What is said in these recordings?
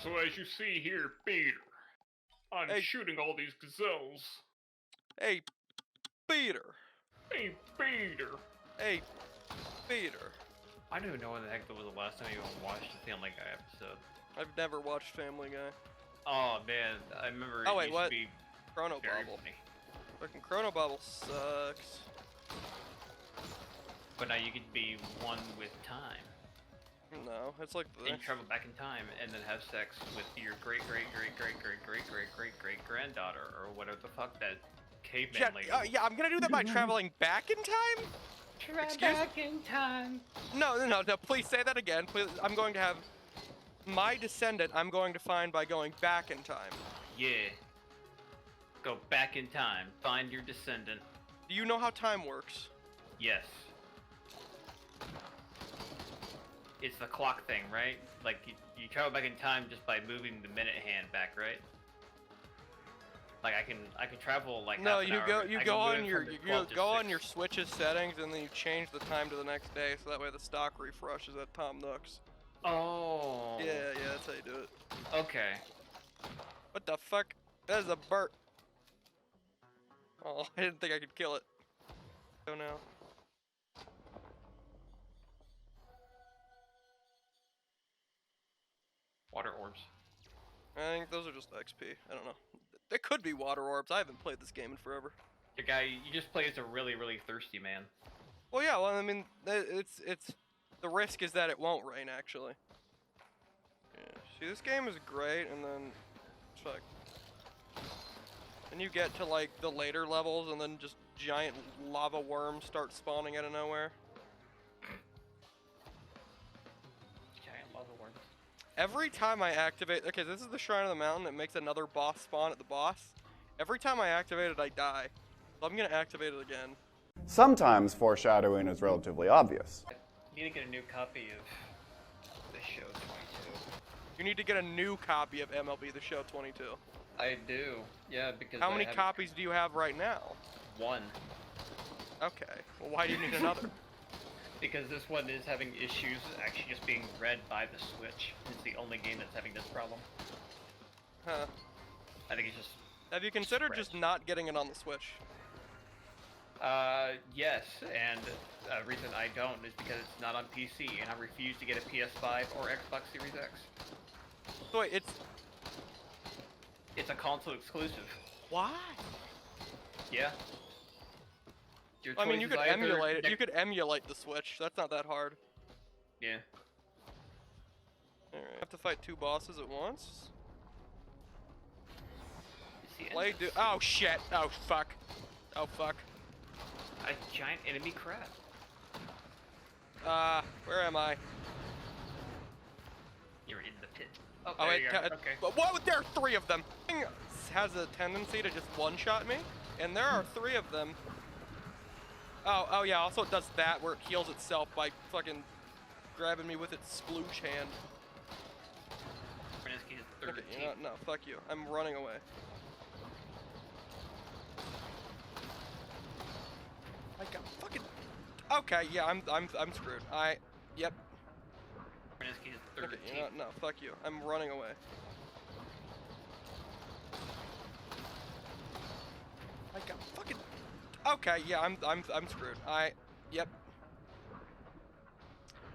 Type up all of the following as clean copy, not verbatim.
So as you see here, Peter, I'm Hey. shooting all these gazelles. Hey, Peter. Hey, Peter. Hey, Peter. I don't even know when the heck that was the last time you watched a Family Guy episode. I've never watched Family Guy. Oh man, I remember Oh, it wait, used what? to be Chrono very Bobble. funny. Fucking Chrono Bobble sucks. But now you could be one with time No, it's like and travel back in time and then have sex with your great granddaughter or whatever the fuck that caveman lady. yeah, I'm gonna do that by traveling back in time? Back in time. No, please say that again. Please, I'm going to have my descendant I'm going to find by going back in time. Yeah. Go back in time. Find your descendant. Do you know how time works? Yes. It's the clock thing, right? Like, you travel back in time just by moving the minute hand back, right? Like, I can travel, like, No, half an you hour, go I you can go move on it your from the you 12 to go on 6. your switches settings and then you change the time to the next day so that way the stock refreshes at Tom Nook's. Oh. Yeah, that's how you do it. Okay. What the fuck? That is a bird. Oh, I didn't think I could kill it. Go now. Water orbs. I think those are just XP. I don't know. They could be water orbs. I haven't played this game in forever. The guy, you just play as a really, really thirsty man. Well, yeah. Well, I mean, it's the risk is that it won't rain actually. Yeah. See, this game is great, and then fuck. Then you get to like the later levels, and then just giant lava worms start spawning out of nowhere. Giant lava worms. Every time I activate, okay, this is the Shrine of the Mountain that makes another boss spawn at the boss. Every time I activate it, I die. So I'm gonna activate it again. Sometimes foreshadowing is relatively obvious. I need to get a new copy of The Show 22. You need to get a new copy of MLB The Show 22. I do, yeah, because How many copies do you have right now? One. Okay, well why do you need another? Because this one is having issues actually just being read by the Switch. It's the only game that's having this problem. Huh. I think it's just... Have you considered spread. just not getting it on the Switch? Yes, and the reason I don't is because it's not on PC, and I refuse to get a PS5 or Xbox Series X. So wait, It's a console exclusive. why? Yeah. Your I mean, choice you is could either emulate it. next- You could emulate the Switch. That's not that hard. Yeah. Alright, have to fight two bosses at once. It's the end Play of do. this. Oh shit! Oh fuck! Oh fuck! A giant enemy crab. Where am I? You're in the pit. Oh, Oh there wait, you are. Okay. but what? There are three of them. Thing has a tendency to just one-shot me, and there are three of them. Oh yeah. Also, it does that where it heals itself by fucking grabbing me with its splooge hand. Brzezinski is the third Okay, you team. know what? No, fuck you. I'm running away. I got fucking. Okay, yeah, I'm screwed. Yep. Brzezinski is the third Okay, you team. know what? No, fuck you. I'm running away. I got fucking. Okay, yeah, I'm screwed. Yep.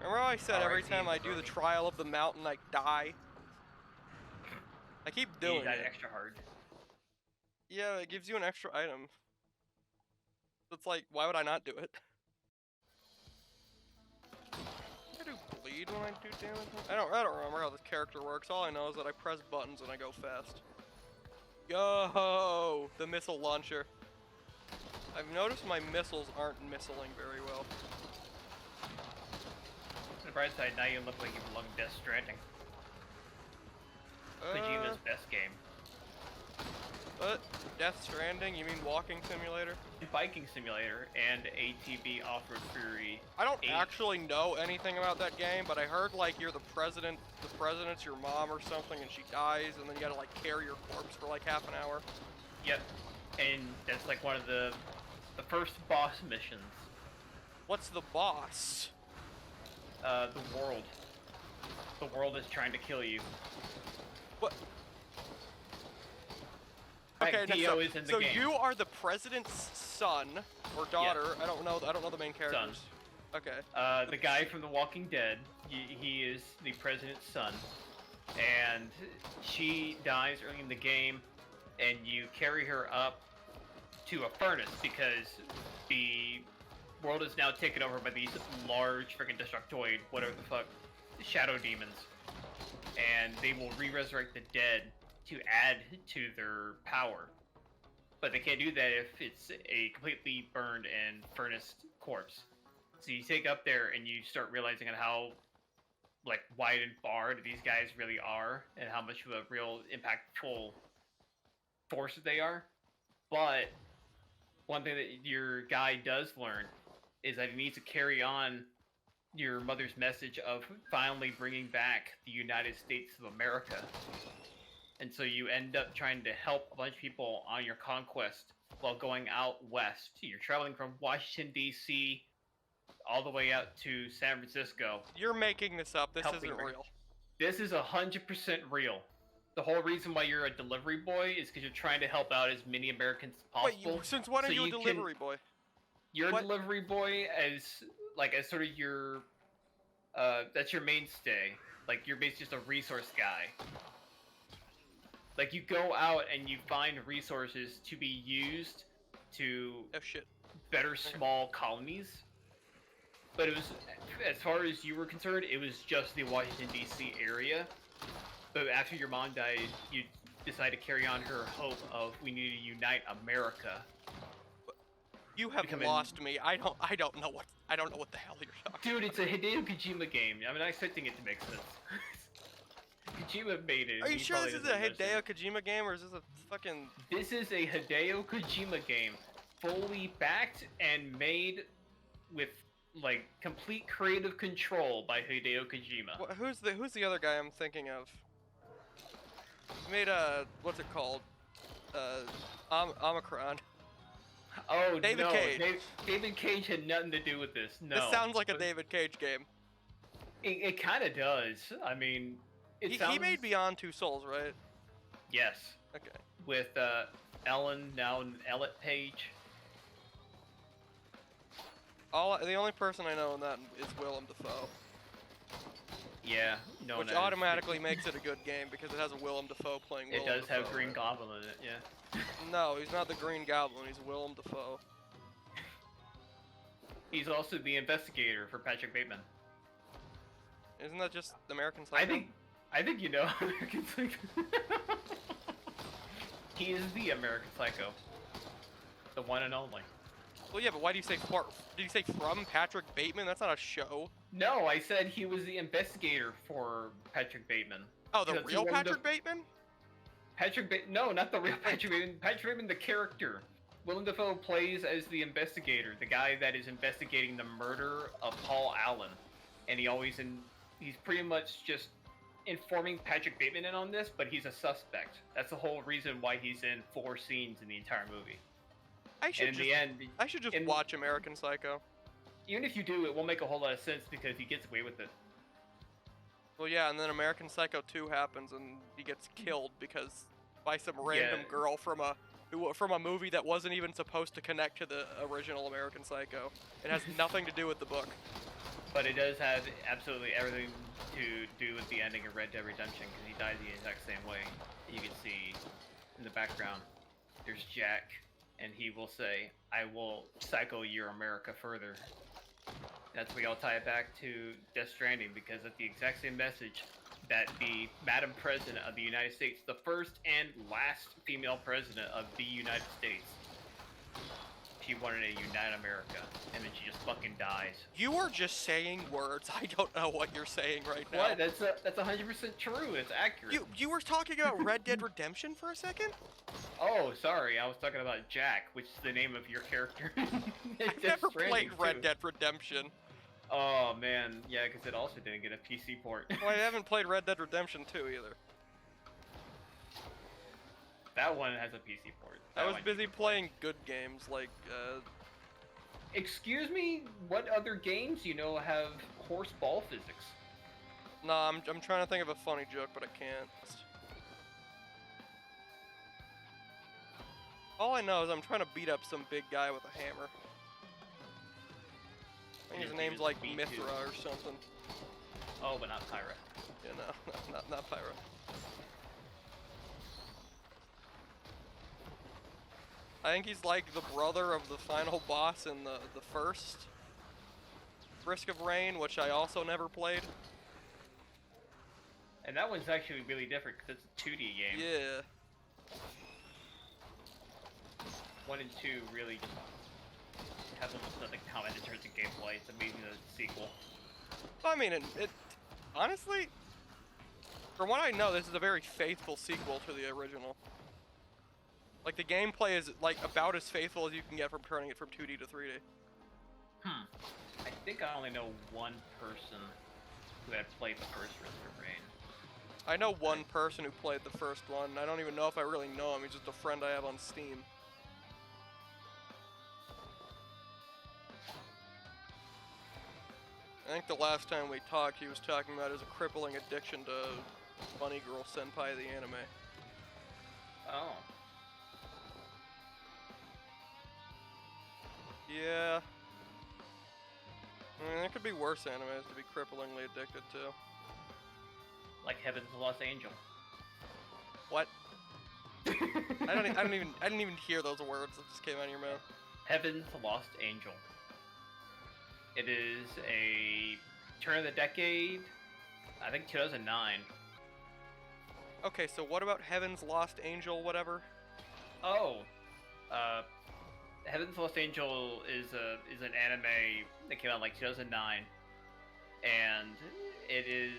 Remember how I said every Alright, time I team, do the Brody. trial of the mountain, I die? I keep You doing died it. extra hard. Yeah, it gives you an extra item. It's like, why would I not do it? I do bleed when I do damage. I don't remember how this character works. All I know is that I press buttons and I go fast. Yo, the missile launcher. I've noticed my missiles aren't missiling very well. On the bright side, now you look like you belong to Death Stranding. Kojima's best game. What? Death Stranding? You mean walking simulator? Biking Simulator and ATV Off-Road Fury. I don't 8. actually know anything about that game, but I heard like you're the president's your mom or something, and she dies, and then you gotta like carry your corpse for like half an hour. Yep. And that's like one of the first boss missions. What's the boss? The world. The world is trying to kill you. What? Right, Okay, Dio is in the so game. you are the president's son or daughter. I don't know the main characters. Okay. The guy from The Walking Dead, he is the president's son, and she dies early in the game, and you carry her up to a furnace because the world is now taken over by these large freaking destructoid, whatever the fuck, shadow demons, and they will re-resurrect the dead to add to their power. But they can't do that if it's a completely burned and furnace corpse. So you take up there and you start realizing on how like wide and far these guys really are, and how much of a real impactful force they are. But one thing that your guy does learn is that he needs to carry on your mother's message of finally bringing back the United States of America. And so you end up trying to help a bunch of people on your conquest while going out west. You're traveling from Washington, D.C., all the way out to San Francisco. You're making this up. This Helping isn't her. real. This is 100% real. The whole reason why you're a delivery boy is because you're trying to help out as many Americans as possible. Wait, since when are you a delivery boy? You're What? a delivery boy as sort of your that's your mainstay. Like you're basically just a resource guy. Like you go out and you find resources to be used to Oh shit. better small colonies. But it was, as far as you were concerned, it was just the Washington D.C. area. But after your mom died, you decided to carry on her hope of we need to unite America. You have lost me. I don't know what the hell you're talking. Dude, it's a Hideo Kojima game. I'm not expecting it to make sense. Kojima made it. Are you he sure probably this is a doesn't know Hideo Kojima game or is this a fucking? This is a Hideo Kojima game, fully backed and made with like complete creative control by Hideo Kojima. Who's the other guy I'm thinking of? He made what's it called? Omicron. Oh, David no. Cage. David Cage had nothing to do with this. No. This sounds like a David Cage game. It kind of does. I mean, He made Beyond Two Souls, right? Yes. Okay. With Ellen, now Elliot Page. The only person I know in that is Willem Dafoe. Yeah, no. Which automatically makes it a good game because it has a Willem Dafoe playing Willem It does Dafoe, have Green right? Goblin in it, yeah. No, he's not the Green Goblin, he's Willem Dafoe. He's also the investigator for Patrick Bateman. Isn't that just American Psycho? I think you know American Psycho. He is the American Psycho. The one and only. Well, yeah, but why do you say did you say from Patrick Bateman? That's not a show. No, I said he was the investigator for Patrick Bateman. Oh, the real Patrick Bateman? No, not the real Patrick Bateman. Patrick Bateman, the character. Willem Dafoe plays as the investigator, the guy that is investigating the murder of Paul Allen, and he's pretty much just informing Patrick Bateman in on this, but he's a suspect. That's the whole reason why he's in 4 scenes in the entire movie. I should just watch American Psycho. Even if you do, it won't make a whole lot of sense because he gets away with it. Well, yeah, and then American Psycho 2 happens, and he gets killed because by some random girl from a movie that wasn't even supposed to connect to the original American Psycho. It has nothing to do with the book. But it does have absolutely everything to do with the ending of Red Dead Redemption because he died the exact same way. You can see in the background, there's Jack, and he will say, "I will psycho your America further." That's where y'all tie it back to Death Stranding because of the exact same message that the Madam President of the United States, the first and last female president of the United States, she wanted to unite America, and then she just fucking dies. You are just saying words. I don't know what you're saying right now. What? That's 100% true. It's accurate. You were talking about Red Dead Redemption for a second? Oh, sorry. I was talking about Jack, which is the name of your character. I've never played Red Dead Redemption. Oh, man. Yeah, because it also didn't get a PC port. Well, I haven't played Red Dead Redemption 2 either. That one has a PC port. I was busy playing good games like, Excuse me? What other games you know have horse ball physics? Nah, I'm trying to think of a funny joke, but I can't. All I know is I'm trying to beat up some big guy with a hammer. I think his name's like Me Mithra too. or something. Oh, but not Pyra. Yeah, no, not Pyro. I think he's like the brother of the final boss in the first Risk of Rain, which I also never played. And that one's actually really different because it's a 2D game. Yeah. 1 and 2 really just have almost nothing common in terms of gameplay. It's amazing that it's a sequel. I mean, it honestly, from what I know, this is a very faithful sequel to the original. Like, the gameplay is, like, about as faithful as you can get from turning it from 2D to 3D. I think I only know one person who had played the first Risk of Rain. I know one person who played the first one, and I don't even know if I really know him. He's just a friend I have on Steam. I think the last time we talked, he was talking about his crippling addiction to Bunny Girl Senpai the anime. Oh. Yeah. I mean, there could be worse animes to be cripplingly addicted to. Like Heaven's Lost Angel. What? I didn't even hear those words that just came out of your mouth. Heaven's Lost Angel. It is a turn of the decade, I think 2009. Okay, so what about Heaven's Lost Angel, whatever? Oh, Heaven's Lost Angel is an anime that came out in like 2009, and it is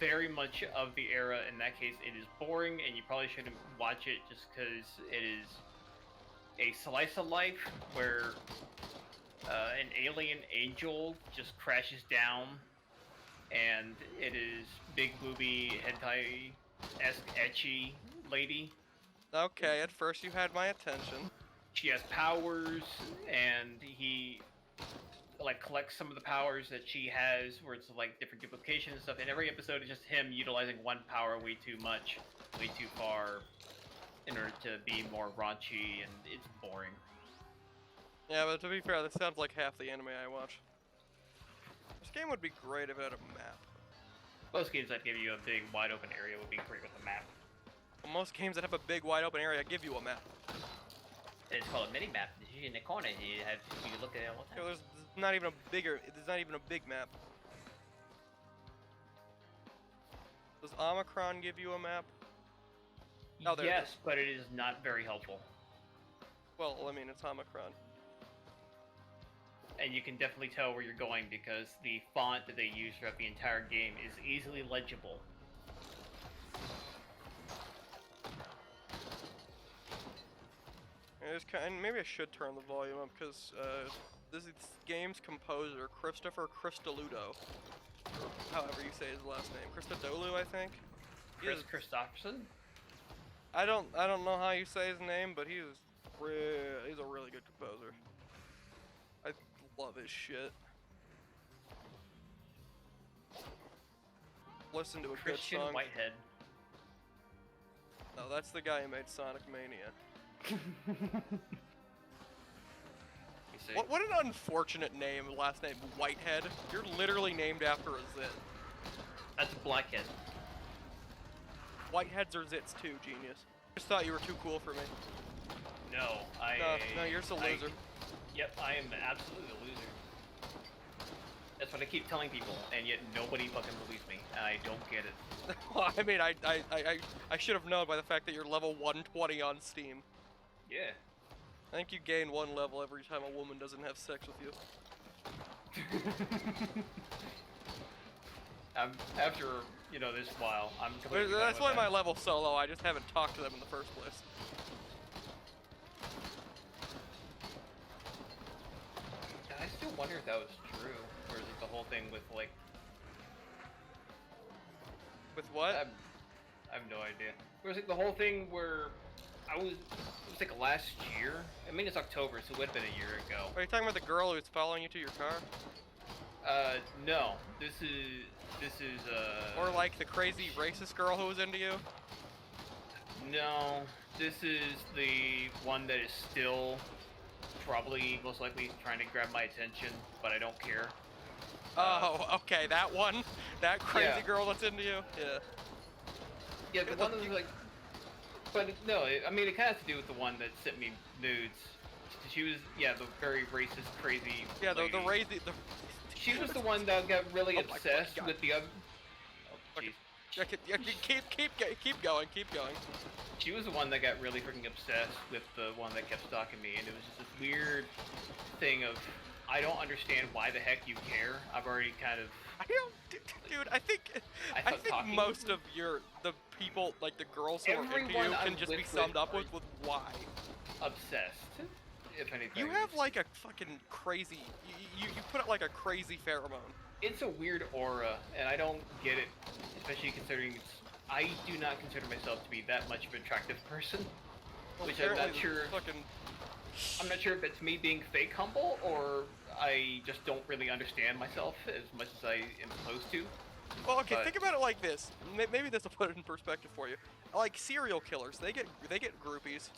very much of the era. In that case, it is boring, and you probably shouldn't watch it just because it is a slice of life where an alien angel just crashes down, and it is big booby hentai-esque ecchi lady. Okay, at first you had my attention. She has powers, and he like collects some of the powers that she has, where it's like different duplication and stuff. And every episode is just him utilizing one power way too much, way too far, in order to be more raunchy, and it's boring. Yeah, but to be fair, that sounds like half the anime I watch. This game would be great if it had a map. Most games that give you a big, wide open area would be great with a map. Well, most games that have a big, wide open area give you a map. And it's called a mini map. It's usually in the corner. You can look at it all the You know, time. there's not even a big map. Does Omicron give you a map? Oh, there it Yes, is. but it is not very helpful. Well, I mean, it's Omicron. And you can definitely tell where you're going because the font that they use throughout the entire game is easily legible. And maybe I should turn the volume up because this game's composer, Christopher Christodoulou, however you say his last name, Christodoulou, I think. Chris Christopherson? I don't know how you say his name, but he's a really good composer. I love his shit. Listen to a Christian good song. Whitehead. No, that's the guy who made Sonic Mania. You see? What an unfortunate name, last name Whitehead. You're literally named after a zit. That's a Blackhead. Whiteheads are zits too, genius. Just thought you were too cool for me. No, No, you're just a loser. Yep, I am absolutely a loser. That's what I keep telling people, and yet nobody fucking believes me. I don't get it. Well, I mean, I should have known by the fact that you're level 120 on Steam. Yeah. I think you gain one level every time a woman doesn't have sex with you. After, this while, I'm completely fine That's with why that. my level's so low, I just haven't talked to them in the first place. I still wonder if that was true, or is it the whole thing with, like... With what? I have no idea. Or was it the whole thing where it was like last year? I mean, it's October, so it would have been a year ago. Are you talking about the girl who's following you to your car? No. This is, Or like the crazy racist girl who was into you? No, this is the one that is still probably most likely trying to grab my attention, but I don't care. Oh, okay, that one, that crazy Yeah. girl that's into you. Yeah. Yeah, the one that was like, but no, I mean it kind of has to do with the one that sent me nudes. She was, yeah, the very racist, crazy. Yeah, the lady. crazy. She was the one that got really Oh my obsessed God. with the other. Oh, Okay. jeez. Yeah, keep going, keep going. She was the one that got really freaking obsessed with the one that kept stalking me, and it was just this weird thing of, I don't understand why the heck you care. I've already kind of. I don't, dude. I think thought talking- most of the people, like the girls who are into Everyone you, can I'm just be with summed up are with why. obsessed, if anything. You have like a fucking crazy. You put out like a crazy pheromone. It's a weird aura, and I don't get it, especially considering I do not consider myself to be that much of an attractive person, Well, which I'm not apparently sure. Fucking. I'm not sure if it's me being fake humble or I just don't really understand myself as much as I am supposed to. Well, okay. But- Think about it like this. Maybe this will put it in perspective for you. Like serial killers, they get groupies.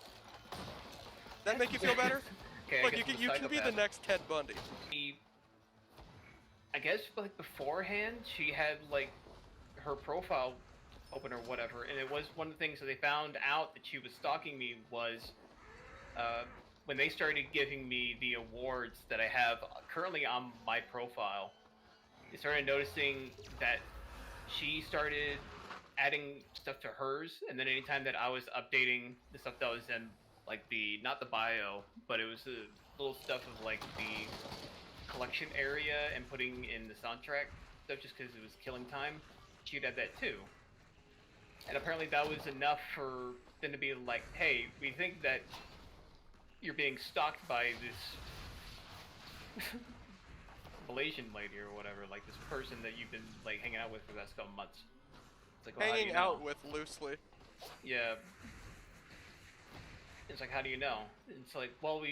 That make you feel better? Okay, Look, I guess I'm a you can be the psychopath. next Ted Bundy. I guess like beforehand she had like her profile open or whatever, and it was one of the things that they found out that she was stalking me was when they started giving me the awards that I have currently on my profile. They started noticing that she started adding stuff to hers, and then anytime that I was updating the stuff that was in like the not the bio, but it was the little stuff of like the collection area and putting in the soundtrack stuff just because it was killing time, she'd add that too. And apparently that was enough for them to be like, hey, we think that you're being stalked by this Malaysian lady or whatever, like this person that you've been like hanging out with for the last couple months. It's like, well, how do Hanging you know? out with loosely. Yeah. It's like, how do you know? It's like, well,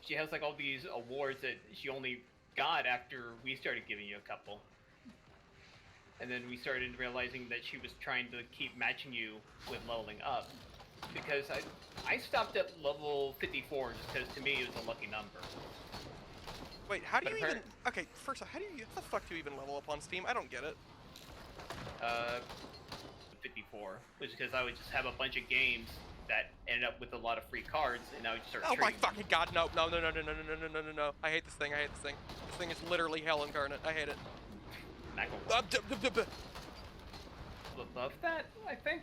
she has like all these awards that she only got after we started giving you a couple. And then we started realizing that she was trying to keep matching you with leveling up. Because I stopped at level 54 just because to me it was a lucky number. Wait, how do But you even? Okay, first off, how the fuck do you even level up on Steam? I don't get it. 54, which is because I would just have a bunch of games that ended up with a lot of free cards, and I would start Oh my trading them. fucking god, no. I hate this thing, This thing is literally hell incarnate. I hate it. Not gonna above that, I think.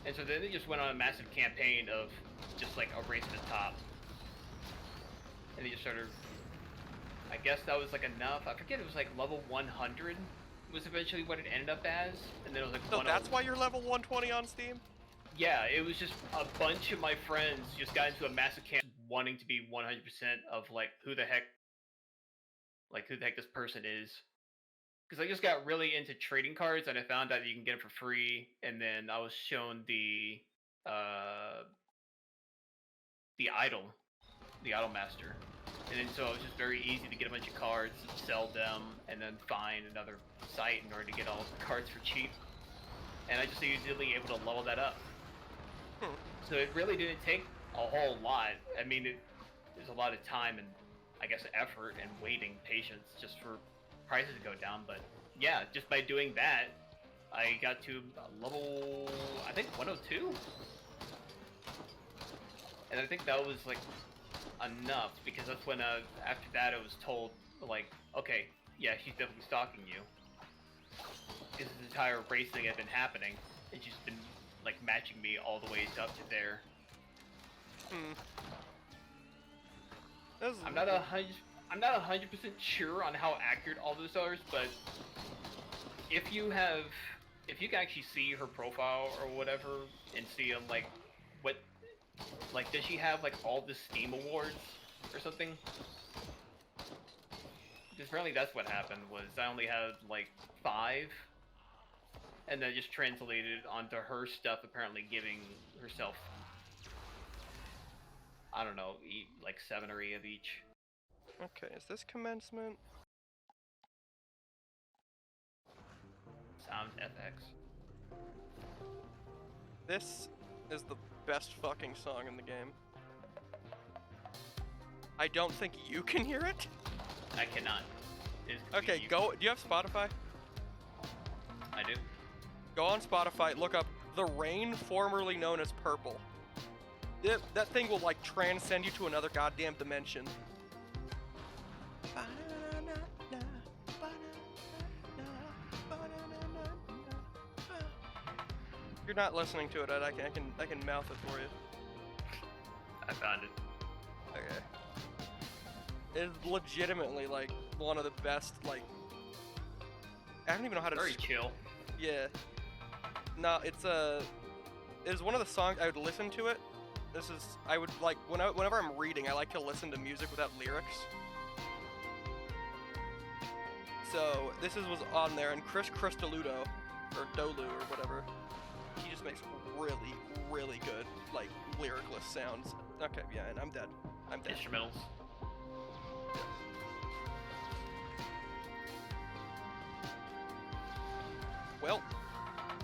And so then they just went on a massive campaign of just like a race to the top. And they just started, I guess that was like enough. I forget, it was like level 100 was eventually what it ended up as. And then it was like So that's why you're level 120 on Steam? Yeah, it was just a bunch of my friends just got into a massive camp wanting to be 100% of like who the heck this person is. Because I just got really into trading cards, and I found out that you can get them for free. And then I was shown the idol master, and then so it was just very easy to get a bunch of cards, sell them, and then find another site in order to get all the cards for cheap. And I just easily able to level that up. So it really didn't take a whole lot. I mean, there's a lot of time and I guess effort and waiting, patience, just for prices to go down. But yeah, just by doing that, I got to level, I think 102. And I think that was like enough, because that's when after that I was told like, okay, yeah, she's definitely stalking you. This entire race thing had been happening, and she's been like matching me all the way up to there. I'm not 100% sure on how accurate all this are, but if you can actually see her profile or whatever and see like what, like, does she have like all the Steam awards or something? Because apparently that's what happened, was I only had like 5, and then just translated onto her stuff, apparently giving herself, I don't know, like 7 or 8 of each. Okay, is this commencement? Sounds FX. This is the best fucking song in the game. I don't think you can hear it. I cannot. Okay, go. Do you have Spotify? I do. Go on Spotify, look up The Rain, formerly known as Purple. That thing will like transcend you to another goddamn dimension. You're not listening to it, Ed. I can mouth it for you. I found it. Okay. It's legitimately like one of the best, like, I don't even know how to Very chill. Yeah. No, it is one of the songs I would listen to it. I would like whenever I'm reading, I like to listen to music without lyrics. So this was on there, and Chris Christodoulou, or Dolu or whatever, he just makes really, really good like lyricless sounds. Okay, yeah, and I'm dead. I'm dead. Instrumentals. Well,